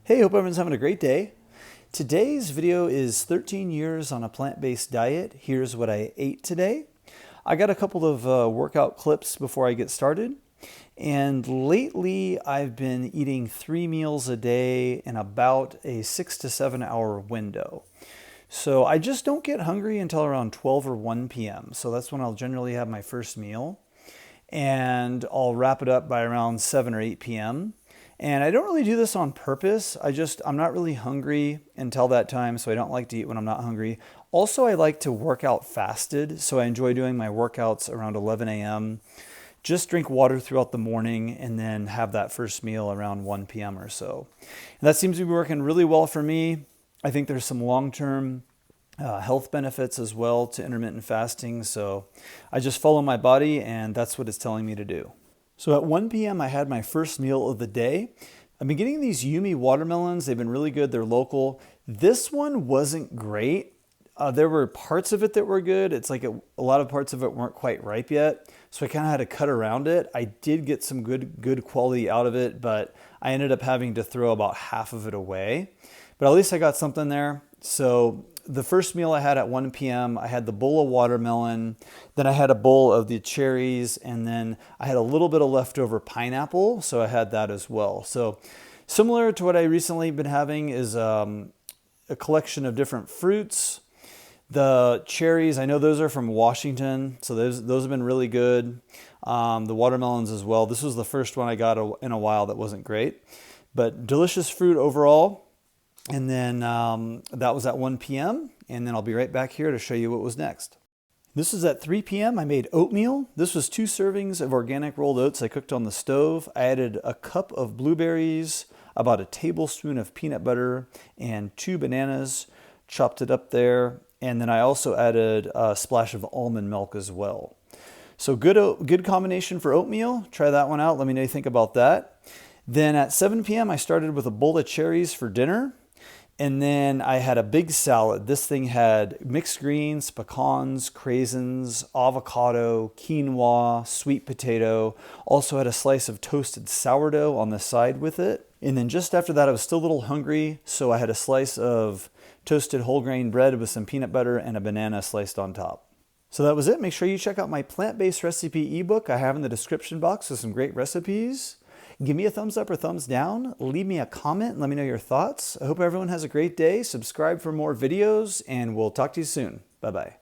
Hey, hope everyone's having a great day. Today's video is 13 years on a plant-based diet. Here's what I ate today. I got a couple of workout clips before I get started. And lately I've been eating 3 meals a day in about a 6 to 7 hour window. So I just don't get hungry until around 12 or 1 p.m. So that's when I'll generally have my first meal. And I'll wrap it up by around 7 or 8 p.m. And I don't really do this on purpose. I'm not really hungry until that time, so I don't like to eat when I'm not hungry. Also, I like to work out fasted, so I enjoy doing my workouts around 11 a.m. Just drink water throughout the morning and then have that first meal around 1 p.m. or so. And that seems to be working really well for me. I think there's some long-term health benefits as well to intermittent fasting, so I just follow my body and that's what it's telling me to do. So at 1 p.m. I had my first meal of the day. I've been getting these Yumi watermelons. They've been really good. They're local. This one wasn't great. There were parts of it that were good. It's like a lot of parts of it weren't quite ripe yet. So I kind of had to cut around it. I did get some good quality out of it, but I ended up having to throw about half of it away. But at least I got something there. So the first meal I had at 1 p.m., I had the bowl of watermelon, then I had a bowl of the cherries, and then I had a little bit of leftover pineapple, so I had that as well. So similar to what I recently been having is a collection of different fruits. The cherries, I know those are from Washington, so those have been really good. The watermelons as well. This was the first one I got in a while that wasn't great, but delicious fruit overall. And then that was at 1 p.m. And then I'll be right back here to show you what was next. This is at 3 p.m. I made oatmeal. This was 2 servings of organic rolled oats I cooked on the stove. I added a cup of blueberries, about a tablespoon of peanut butter, and 2 bananas, chopped it up there. And then I also added a splash of almond milk as well. So good combination for oatmeal. Try that one out. Let me know what you think about that. Then at 7 p.m. I started with a bowl of cherries for dinner. And then I had a big salad. This thing had mixed greens, pecans, craisins, avocado, quinoa, sweet potato. Also had a slice of toasted sourdough on the side with it. And then just after that, I was still a little hungry, so I had a slice of toasted whole grain bread with some peanut butter and a banana sliced on top. So that was it. Make sure you check out my plant-based recipe ebook I have in the description box with some great recipes. Give me a thumbs up or thumbs down. Leave me a comment and let me know your thoughts. I hope everyone has a great day. Subscribe for more videos and we'll talk to you soon. Bye-bye.